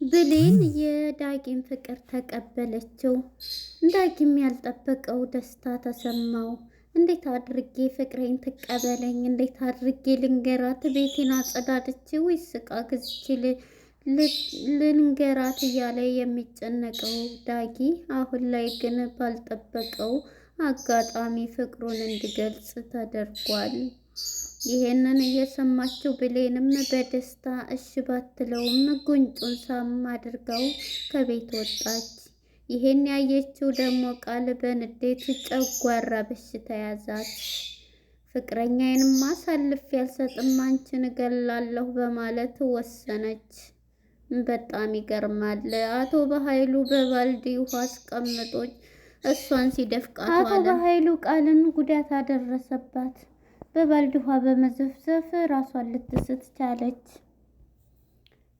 ብሌን የዳጊን ፍቅር ተቀበለችው። ዳጊም ያልጠበቀው ደስታ ተሰማው። እንዴት አድርጌ ፍቅሬን ትቀበለኝ? እንዴት አድርጌ ልንገራት? ቤቴን አጸዳድቼ ወይስ ዕቃ ገዝቼ ልንገራት እያለ የሚጨነቀው ዳጊ አሁን ላይ ግን ባልጠበቀው አጋጣሚ ፍቅሩን እንዲገልጽ ተደርጓል። ይሄንን እየሰማችው ብሌንም በደስታ እሺ ባትለውም ጉንጩን ሳም አድርገው ከቤት ወጣች። ይሄን ያየችው ደግሞ ቃል በንዴት ጨጓራ በሽታ ያዛት። ፍቅረኛዬንም አሳልፌ አልሰጥም አንቺን እገላለሁ በማለት ወሰነች። በጣም ይገርማል። አቶ በኃይሉ በባልዲ ውሃ አስቀምጦች እሷን ሲደፍቃት አቶ በኃይሉ ቃልን ጉዳት አደረሰባት። በባልዲ ውሃ በመዘፍዘፍ ራሷን ልትስት ቻለች።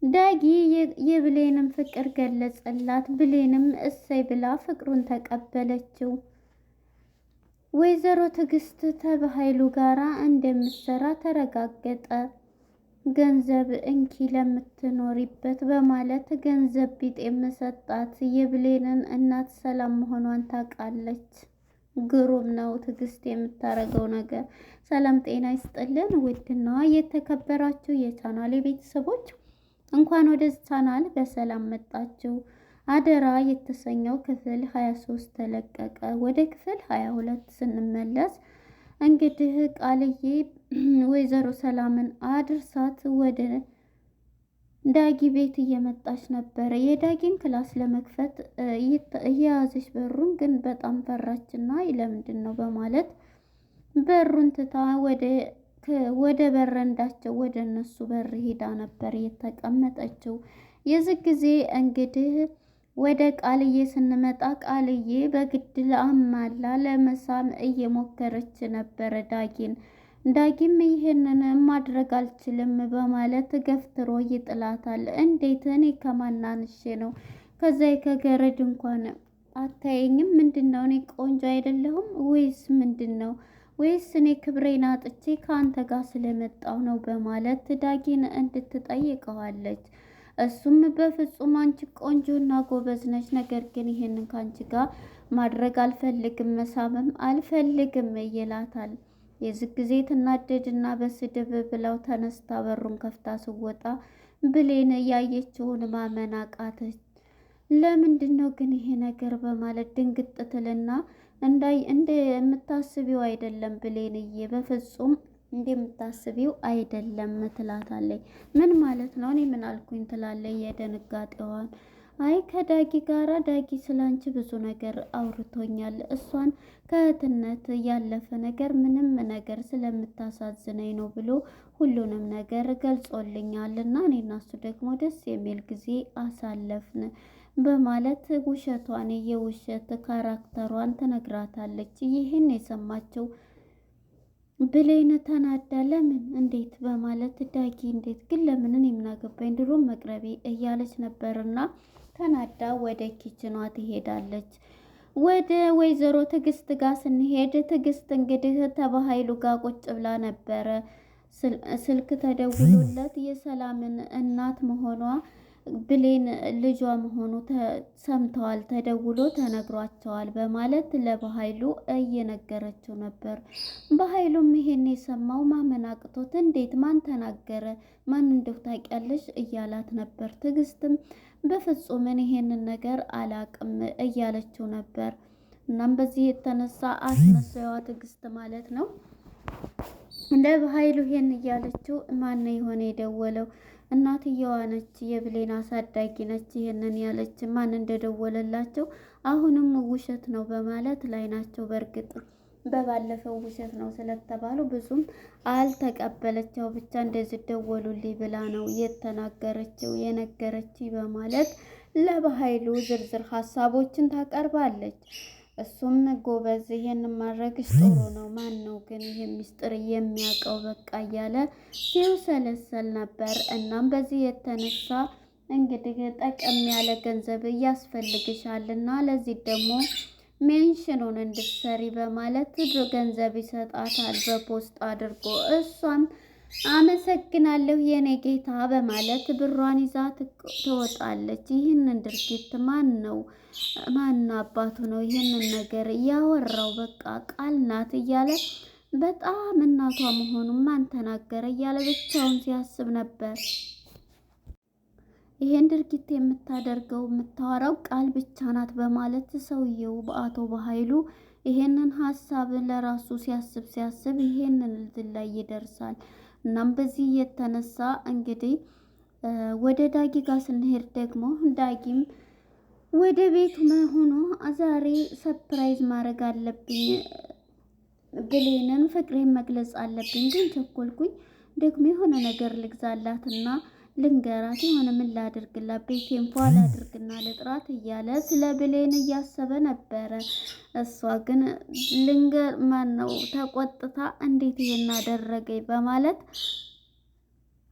ዳጊ የብሌንም ፍቅር ገለጸላት። ብሌንም እሰይ ብላ ፍቅሩን ተቀበለችው። ወይዘሮ ትዕግስት ተበኃይሉ ጋራ እንደምትሰራ ተረጋገጠ። ገንዘብ እንኪ ለምትኖሪበት በማለት ገንዘብ ቢጤም ሰጣት። የብሌንን እናት ሰላም መሆኗን ታውቃለች። ግሩም ነው ትዕግስት የምታረገው ነገር። ሰላም ጤና ይስጥልን ውድና የተከበራችሁ የቻናሌ ቤተሰቦች እንኳን ወደ ቻናል በሰላም መጣችሁ። አደራ የተሰኘው ክፍል 23 ተለቀቀ። ወደ ክፍል 22 ስንመለስ እንግዲህ ቃልዬ ወይዘሮ ሰላምን አድርሳት ወደ ዳጊ ቤት እየመጣች ነበረ። የዳጊን ክላስ ለመክፈት እየያዘች በሩን ግን በጣም ፈራችና ለምንድን ነው በማለት በሩን ትታ ወደ በረንዳቸው ወደ እነሱ በር ሄዳ ነበር የተቀመጠችው። የዚህ ጊዜ እንግዲህ ወደ ቃልዬ ስንመጣ ቃልዬ በግድ ለአማላ ለመሳም እየሞከረች ነበረ ዳጊን። ዳጊም ይሄንን ማድረግ አልችልም በማለት ገፍትሮ ይጥላታል። እንዴት እኔ ከማናንሼ ነው? ከዛ ከገረድ እንኳን አታየኝም? ምንድነው? እኔ ቆንጆ አይደለሁም ወይስ ምንድነው? ወይስ እኔ ክብሬን አጥቼ ከአንተ ጋር ስለመጣው ነው? በማለት ዳጊን እንድትጠይቀዋለች። እሱም በፍጹም አንቺ ቆንጆና ጎበዝ ነች፣ ነገር ግን ይሄንን ከአንቺ ጋር ማድረግ አልፈልግም፣ መሳምም አልፈልግም ይላታል። የዚህ ጊዜ ትናደድና በስድብ ብለው ተነስታ በሩን ከፍታ ስወጣ ብሌን ያየችውን ማመን አቃተች። ለምንድን ነው ግን ይሄ ነገር በማለት ድንግጥ ትልና እንደምታስቢው አይደለም ብሌንዬ፣ በፍጹም እንደምታስቢው አይደለም ትላታለች። ምን ማለት ነው? እኔ ምን አልኩኝ? ትላለች የድንጋጤዋን። አይ ከዳጊ ጋራ ዳጊ ስላንቺ ብዙ ነገር አውርቶኛል። እሷን ከእህትነት ያለፈ ነገር ምንም ነገር ስለምታሳዝነኝ ነው ብሎ ሁሉንም ነገር ገልጾልኛል እና እኔና እሱ ደግሞ ደስ የሚል ጊዜ አሳለፍን በማለት ውሸቷን የውሸት ካራክተሯን ትነግራታለች። ይህን የሰማችው ብሌን ተናዳ ለምን እንዴት በማለት ዳጊ እንዴት ግን ለምን የምናገባኝ ድሮም መቅረቤ እያለች ነበርና ተናዳ ወደ ኪችኗ ትሄዳለች። ወደ ወይዘሮ ትዕግስት ጋር ስንሄድ ትዕግስት እንግዲህ ተበኃይሉ ጋር ቁጭ ብላ ነበረ። ስልክ ተደውሎለት የሰላምን እናት መሆኗ ብሌን ልጇ መሆኑ ሰምተዋል፣ ተደውሎ ተነግሯቸዋል በማለት ለበኃይሉ እየነገረችው ነበር። በኃይሉም ይሄን የሰማው ማመን አቅቶት እንዴት ማን ተናገረ? ማን እንደው ታውቂያለሽ? እያላት ነበር። ትዕግስትም በፍጹም ይሄንን ነገር አላቅም እያለችው ነበር። እናም በዚህ የተነሳ አስመሳይዋ ትዕግስት ማለት ነው ለበኃይሉ ይሄን እያለችው ማን የሆነ የደወለው? እናትየዋ ነች፣ የብሌን አሳዳጊ ነች። ይሄንን ያለች ማን እንደደወለላቸው አሁንም ውሸት ነው በማለት ላይ ናቸው። በእርግጥ በባለፈው ውሸት ነው ስለተባሉ ብዙም አልተቀበለችው። ብቻ እንደዚህ ደወሉልኝ ብላ ነው የተናገረችው የነገረች በማለት ለበኃይሉ ዝርዝር ሀሳቦችን ታቀርባለች። እሱም ጎበዝ፣ ይሄን ማድረግሽ ጥሩ ነው። ማን ነው ግን ይሄ ሚስጥር የሚያውቀው? በቃ እያለ ሲውሰለሰል ነበር። እናም በዚህ የተነሳ እንግዲህ ጠቀም ያለ ገንዘብ ያስፈልግሻልና ለዚህ ደግሞ ሜንሽኑን እንድትሰሪ በማለት ገንዘብ ይሰጣታል በፖስት አድርጎ። እሷም አመሰግናለሁ የኔ ጌታ በማለት ብሯን ይዛ ትወጣለች። ይህንን ድርጊት ማን አባቱ ነው ይህንን ነገር ያወራው? በቃ ቃል ናት እያለ በጣም እናቷ መሆኑን ማን ተናገረ እያለ ብቻውን ሲያስብ ነበር። ይሄን ድርጊት የምታደርገው የምታወራው ቃል ብቻ ናት በማለት ሰውየው በአቶ በኃይሉ ይሄንን ሀሳብ ለራሱ ሲያስብ ይሄንን ልትል ላይ ይደርሳል። እናም በዚህ የተነሳ እንግዲህ ወደ ዳጊ ጋር ስንሄድ ደግሞ ዳጊም ወደ ቤቱ መሆኑ ዛሬ ሰፕራይዝ ማድረግ አለብኝ፣ ብሌንን ፍቅሬን መግለጽ አለብኝ፣ ግን ቸኮልኩኝ። ደግሞ የሆነ ነገር ልግዛላትና ልንገራት፣ የሆነ ምን ላድርግላት፣ ቤቴን ፏ ላድርግና ልጥራት እያለ ስለ ብሌን እያሰበ ነበረ። እሷ ግን ተቆጥታ እንዴት ይሄን አደረገኝ በማለት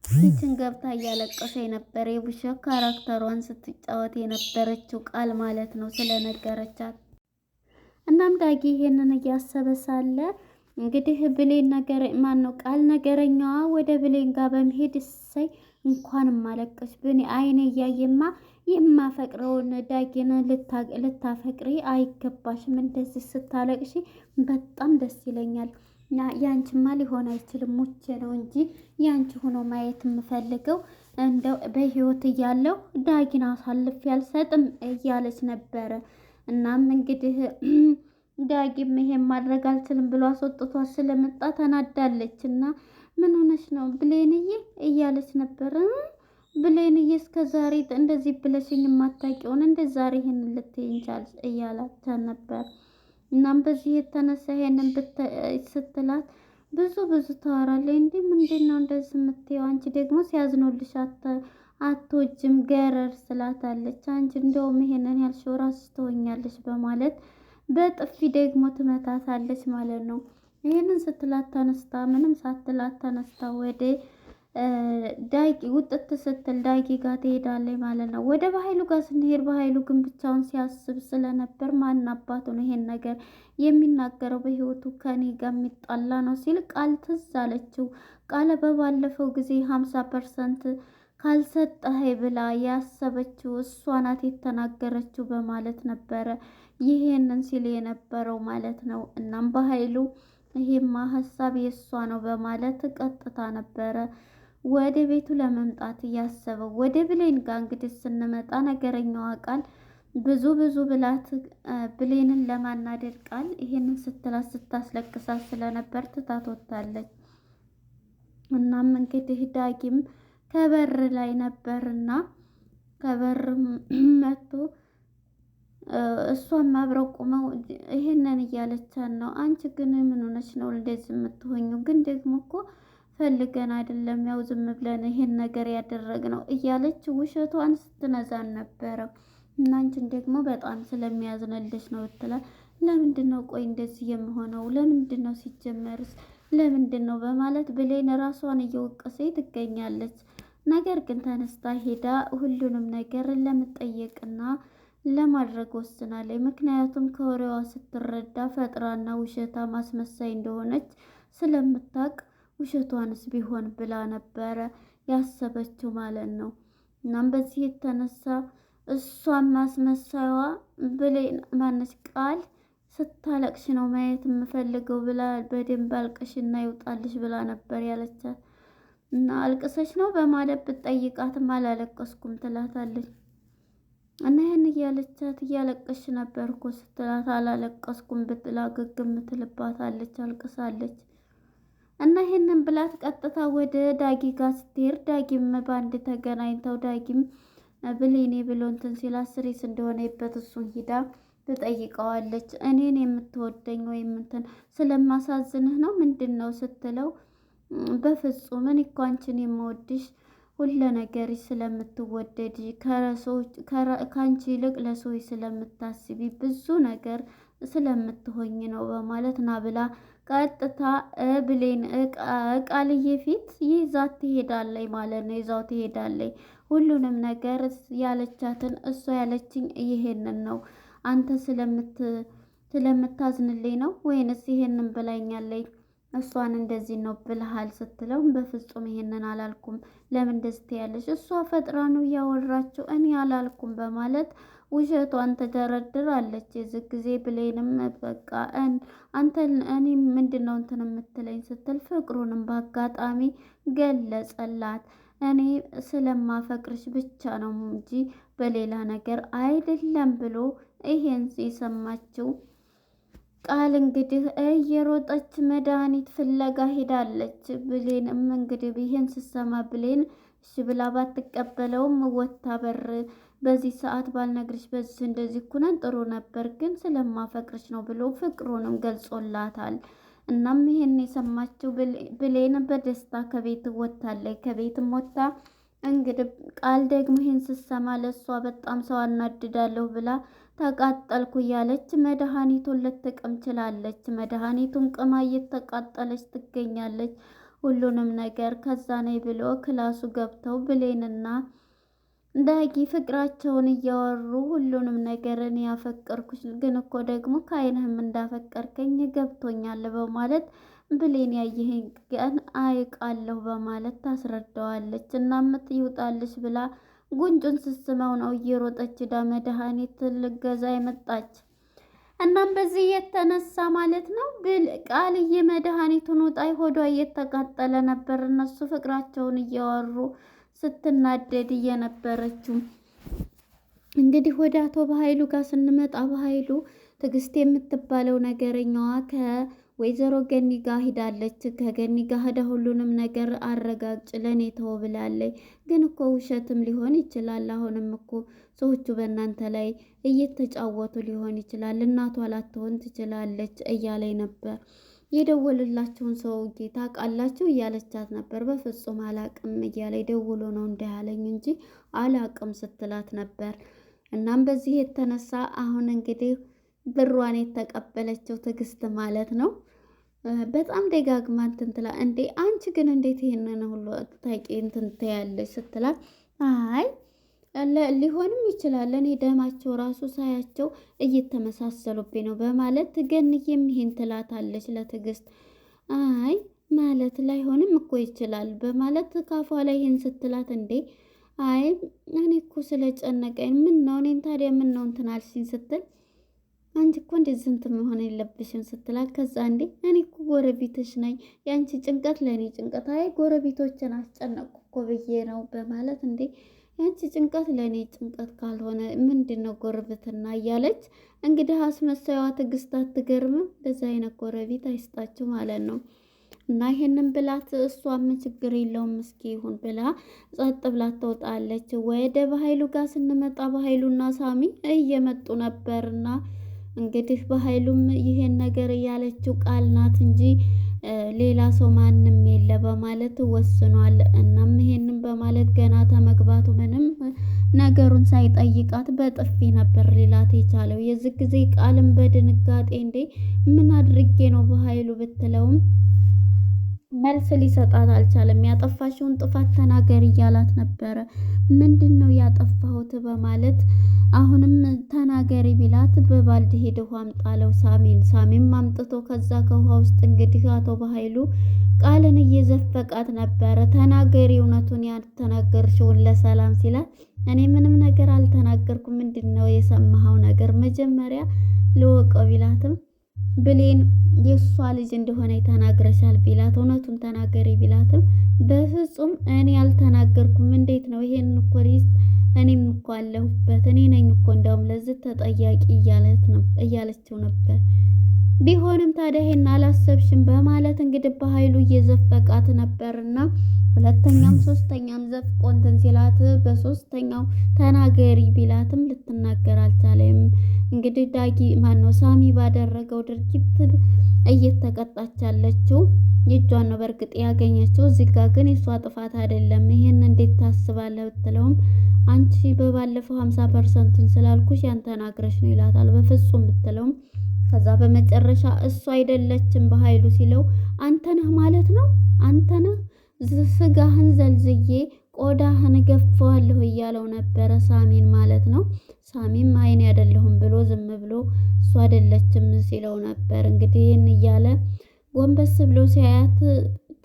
ኪችን ገብታ እያለቀሰ የነበረ የውሸት ካራክተሯን ስትጫወት የነበረችው ቃል ማለት ነው ስለነገረቻት። እናም ዳጊ ይሄንን እያሰበ ሳለ እንግዲህ ብሌን ቃል ነገረኛዋ ወደ ብሌን ጋር በመሄድ እሰይ እንኳንም አለቀሽ ብኔ አይኔ እያየማ የማፈቅረውን ዳጊን ልታፈቅሪ አይገባሽም፣ እንደዚህ ስታለቅሺ በጣም ደስ ይለኛል። ያንቺማ ሊሆን አይችልም፣ ሙቼ ነው እንጂ ያንቺ ሆኖ ማየት የምፈልገው እንደው በህይወት እያለሁ ዳጊን አሳልፌ አልሰጥም እያለች ነበረ። እናም እንግዲህ ዳጊም ይሄን ማድረግ አልችልም ብሎ አስወጥቷት ስለመጣ ተናዳለች። እና ምን ሆነች ነው ብሌንዬ እያለች ነበር። ብሌንዬ እስከ ዛሬ እንደዚህ ብለሽኝ የማታውቂውን እንደ ዛሬ ይሄን ልትይኝ ቻልሽ እያላት ነበር። እናም በዚህ የተነሳ ይሄንን ስትላት ብዙ ታወራለች። እንዴ ምንድን ነው እንደዚህ የምትይው? አንቺ ደግሞ ሲያዝኑልሽ አትወጂም ገረር ስላታለች። አንቺ እንደውም ይሄንን ያልሽው ራስሽ ትሆኛለሽ በማለት በጥፊ ደግሞ ትመታታለች ማለት ነው። ይሄንን ስትላት ተነስታ ምንም ሳትላት ተነስታ ወደ ዳጊ ውጥት ስትል ዳጊ ጋር ትሄዳለች ማለት ነው። ወደ በኃይሉ ጋር ስንሄድ በኃይሉ ግን ብቻውን ሲያስብ ስለነበር ማን አባቱ ነው ይሄን ነገር የሚናገረው? በህይወቱ ከኔ ጋር የሚጣላ ነው ሲል ቃል ትዝ አለችው። ቃለ በባለፈው ጊዜ 50% ካልሰጠህ ብላ ያሰበችው እሷ ናት የተናገረችው በማለት ነበረ ይሄንን ሲል የነበረው ማለት ነው። እናም በኃይሉ ይሄማ ሀሳብ የእሷ ነው በማለት ቀጥታ ነበረ ወደ ቤቱ ለመምጣት እያሰበው። ወደ ብሌን ጋር እንግዲህ ስንመጣ ነገረኛዋ ቃል ብዙ ብላት ብሌንን ለማናደድ ቃል ይሄንን ስትላት ስታስለቅሳት ስለነበር ትታት ወጥታለች። እናም እንግዲህ ዳጊም ከበር ላይ ነበርና ከበር መጥቶ እሷም አብረው ቁመው ይሄንን እያለቻት ነው። አንቺ ግን ምን ሆነሽ ነው እንደዚህ የምትሆኙ? ግን ደግሞ እኮ ፈልገን አይደለም ያው ዝም ብለን ይሄን ነገር ያደረግነው እያለች ውሸቷን ስትነዛን ነበረ። እና አንቺን ደግሞ በጣም ስለሚያዝንልሽ ነው ትላል። ለምንድን ነው ቆይ እንደዚህ የምሆነው? ለምንድን ነው ሲጀመርስ ለምንድን ነው በማለት ብሌን ራሷን እየወቀሰች ትገኛለች። ነገር ግን ተነስታ ሄዳ ሁሉንም ነገር ለመጠየቅና ለማድረግ ወስናለች። ምክንያቱም ከወሬዋ ስትረዳ ፈጥራና ውሸታ ማስመሳይ እንደሆነች ስለምታውቅ ውሸቷንስ ቢሆን ብላ ነበረ ያሰበችው ማለት ነው። እናም በዚህ የተነሳ እሷን ማስመሳይዋ ብሌን ማነች ቃል ስታለቅሽ ነው ማየት የምፈልገው ብላ በደንብ አልቅሽና ይውጣልሽ ብላ ነበር ያለቻት። እና አልቅሰሽ ነው በማለት ብትጠይቃትም አላለቀስኩም ትላታለች። እና ይህን እያለቻት እያለቀሽ ነበር እኮ ስትላት አላለቀስኩም ብትላ ግግም ትልባታለች፣ አልቅሳለች። እና ይሄንን ብላት ቀጥታ ወደ ዳጊ ጋር ስትሄድ ዳጊም ባንድ ተገናኝተው ዳጊም ብሌኔ ብሎ እንትን ሲላት ስሬስ እንደሆነበት እሱን ሂዳ ትጠይቀዋለች። እኔን የምትወደኝ ወይም እንትን ስለማሳዝንህ ነው ምንድን ነው ስትለው በፍጹም እኔ እኮ አንቺን የምወድሽ ሁለ ነገርሽ ስለምትወደድ ከአንቺ ይልቅ ለሰዎች ስለምታስቢ ብዙ ነገር ስለምትሆኝ ነው በማለት ና ብላ ቀጥታ ብሌን ቃልዬ ፊት ይዛት ትሄዳለች ማለት ነው። ይዛው ትሄዳለች። ሁሉንም ነገር ያለቻትን እሷ ያለችኝ ይሄንን ነው፣ አንተ ስለምታዝንልኝ ነው ወይንስ ይሄንን ብላኛለች እሷን እንደዚህ ነው ብለሃል ስትለው በፍጹም ይሄንን አላልኩም፣ ለምን እንደዚህ ትያለሽ? እሷ ፈጥራ ነው እያወራችው እኔ አላልኩም በማለት ውሸቷን ትደረድራለች። የዚህ ጊዜ ብሌንም በቃ አንተ እኔ ምንድነው እንትን የምትለኝ ስትል ፍቅሩንም በአጋጣሚ ገለጸላት። እኔ ስለማፈቅርሽ ብቻ ነው እንጂ በሌላ ነገር አይደለም ብሎ ይሄን የሰማችው ቃል እንግዲህ እየሮጠች መድኃኒት ፍለጋ ሄዳለች። ብሌንም እንግዲህ ይሄን ስትሰማ ብሌን እሺ ብላ ባትቀበለውም ወታ በር በዚህ ሰዓት ባልነግርሽ በዚህ እንደዚህ ኩነን ጥሩ ነበር፣ ግን ስለማፈቅርሽ ነው ብሎ ፍቅሩንም ገልጾላታል። እናም ይሄን የሰማችው ብሌን በደስታ ከቤት ወጥታለች። ከቤትም ወጥታ እንግዲህ ቃል ደግሞ ይሄን ስትሰማ ለእሷ በጣም ሰው አናድዳለሁ ብላ ተቃጠልኩ እያለች መድኃኒቱን ልትቅም ችላለች። መድኃኒቱን ቅማ እየተቃጠለች ትገኛለች። ሁሉንም ነገር ከዛ ነይ ብሎ ክላሱ ገብተው ብሌንና ዳጊ ፍቅራቸውን እያወሩ ሁሉንም ነገር እኔ ያፈቀርኩሽ ግን እኮ ደግሞ ከአይንህም እንዳፈቀርከኝ ገብቶኛል በማለት ብሌን ያየህን ቀን አይቃለሁ በማለት ታስረዳዋለች። እና ይውጣልሽ ብላ ጉንጩን ስስመው ነው እየሮጠች ዳ መድኃኒት ልገዛ የመጣች። እናም በዚህ የተነሳ ማለት ነው ቃልዬ መድኃኒቱን ውጣይ ሆዷ እየተቃጠለ ነበር። እነሱ ፍቅራቸውን እያወሩ ስትናደድ እየነበረችው እንግዲህ ወደ አቶ በኃይሉ ጋር ስንመጣ በኃይሉ ትዕግስት የምትባለው ነገረኛዋ ከወይዘሮ ገኒ ጋር ሂዳለች። ከገኒ ጋር ሄዳ ሁሉንም ነገር አረጋግጭ ለእኔ ተው ብላለች። ግን እኮ ውሸትም ሊሆን ይችላል። አሁንም እኮ ሰዎቹ በእናንተ ላይ እየተጫወቱ ሊሆን ይችላል። እናቷ ላትሆን ትችላለች እያለኝ ነበር። የደወልላችሁን ሰውዬ ታውቃላችሁ እያለቻት ነበር። በፍጹም አላቅም እያለኝ ደውሎ ነው እንዳያለኝ እንጂ አላቅም ስትላት ነበር። እናም በዚህ የተነሳ አሁን እንግዲህ ብሯን የተቀበለችው ትዕግስት ማለት ነው። በጣም ደጋግማ እንትን ትላ እንዴ አንቺ ግን እንዴት ይሄንን ሁሉ ታውቂ እንትን ትያለሽ ስትላት አይ ሊሆንም ይችላል እኔ ደማቸው ራሱ ሳያቸው እየተመሳሰሉብኝ ነው በማለት ገንዬም ይሄን ትላታለች ለትዕግስት። አይ ማለት ላይሆንም እኮ ይችላል በማለት ካፏ ላይ ይሄን ስትላት እንዴ አይ እኔ እኮ ስለጨነቀኝ ምን ነው እኔን ታዲያ ምን ነው እንትን አልሽኝ ስትል አንቺ እኮ እንደዚህ እንትን መሆን የለብሽም ስትላት ከዛ እንዴ እኔ እኮ ጎረቤትሽ ነኝ የአንቺ ጭንቀት ለእኔ ጭንቀት አይ ጎረቤቶችን አስጨነቅኩ እኮ ብዬ ነው በማለት እንዴ ያንቺ ጭንቀት ለእኔ ጭንቀት ካልሆነ ምንድን ነው ጎረቤትና እያለች እንግዲህ አስመሳይዋ ትዕግስት አትገርምም? እንደዚህ አይነት ጎረቤት አይስጣችሁ ማለት ነው። እና ይሄንን ብላት እሷም ችግር የለውም እስኪ ይሁን ብላ ጸጥ ብላ ትወጣለች። ወደ በኃይሉ ጋር ስንመጣ በኃይሉና ሳሚ እየመጡ ነበርና እንግዲህ በኃይሉም ይሄን ነገር እያለችው ቃል ናት እንጂ ሌላ ሰው ማንም የለ በማለት ወስኗል። እናም ይሄንን በማለት ገና ተመግባቱ ምንም ነገሩን ሳይጠይቃት በጥፊ ነበር ሌላት የቻለው። የዚህ ጊዜ ቃልም በድንጋጤ እንዴ ምን አድርጌ ነው በኃይሉ ብትለውም መልስ ሊሰጣት አልቻለም። ያጠፋሽውን ጥፋት ተናገር እያላት ነበረ። ምንድን ነው ያጠፋሁት በማለት አሁንም ተናገሪ ቢላት በባልዲ ሄደ ውሃ አምጣለው ሳሚም አምጥቶ ከዛ ከውሃ ውስጥ እንግዲህ አቶ በኃይሉ ቃልን እየዘፈቃት ነበረ። ተናገሪ እውነቱን ያልተናገርሽውን ለሰላም ሲላት እኔ ምንም ነገር አልተናገርኩም፣ ምንድን ነው የሰማኸው ነገር መጀመሪያ ልወቀው ቢላትም ብሌን የእሷ ልጅ እንደሆነ ተናግረሻል ቢላት እውነቱን ተናገሪ ቢላትም በፍጹም እኔ አልተናገርኩም፣ እንዴት ነው ይሄን እኮ እኔም እኮ አለሁበት እኔ ነኝ እኮ እንደውም ለዚህ ተጠያቂ እያለችው ነበር። ቢሆንም ታዲያ ይሄን አላሰብሽም በማለት እንግዲህ በኃይሉ እየዘፈቃት ነበርና ሁለተኛም ሶስተኛም ዘፍቆ እንትን ሲላት በሶስተኛው ተናገሪ ቢላትም ልትናገር አልቻለም። እንግዲህ ዳጊ ማነው ሳሚ ባደረገው ድርጊት እየተቀጣች ያለችው የእጇን ነው በእርግጥ ያገኘችው። እዚህ ጋር ግን የሷ ጥፋት አይደለም። ይሄን እንዴት ታስባለህ ብትለውም አንቺ በባለፈው 50% ስላልኩሽ ያን ተናግረሽ ነው ይላታል። በፍጹም ብትለውም ከዛ በመጨረሻ እሱ አይደለችም በኃይሉ ሲለው አንተ ነህ ማለት ነው አንተ ነህ ስጋህን ዘልዝዬ ቆዳህን ገፈዋለሁ እያለው ነበረ ሳሚን ማለት ነው። ሳሚም አይኔ አይደለሁም ብሎ ዝም ብሎ እሱ አይደለችም ሲለው ነበር። እንግዲህ ይህን እያለ ጎንበስ ብሎ ሲያያት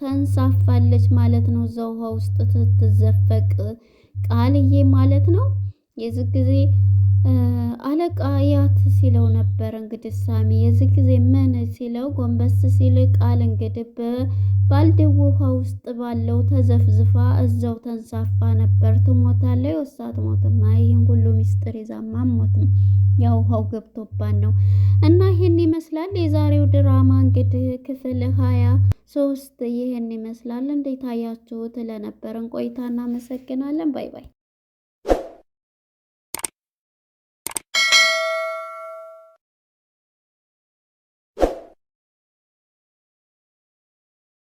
ተንሳፋለች ማለት ነው። እዛ ውሃ ውስጥ ትዘፈቅ ቃልዬ ማለት ነው። የዚህ ጊዜ አለቃ ያት ሲለው ነበር እንግዲህ ሳሚ የዚህ ጊዜ ምን ሲለው ጎንበስ ሲል ቃል እንግዲህ በባልዲው ውሃ ውስጥ ባለው ተዘፍዝፋ እዛው ተንሳፋ ነበር። ትሞታለች ወይስ አትሞትም? ይህን ሁሉ ሚስጥር ይዛማ አትሞትም። ያው ውሃው ገብቶባት ነው። እና ይሄን ይመስላል የዛሬው ድራማ እንግዲህ ክፍል 23 ይሄን ይመስላል። እንዴት አያችሁት? ለነበረን ቆይታ እናመሰግናለን። ባይ ባይ።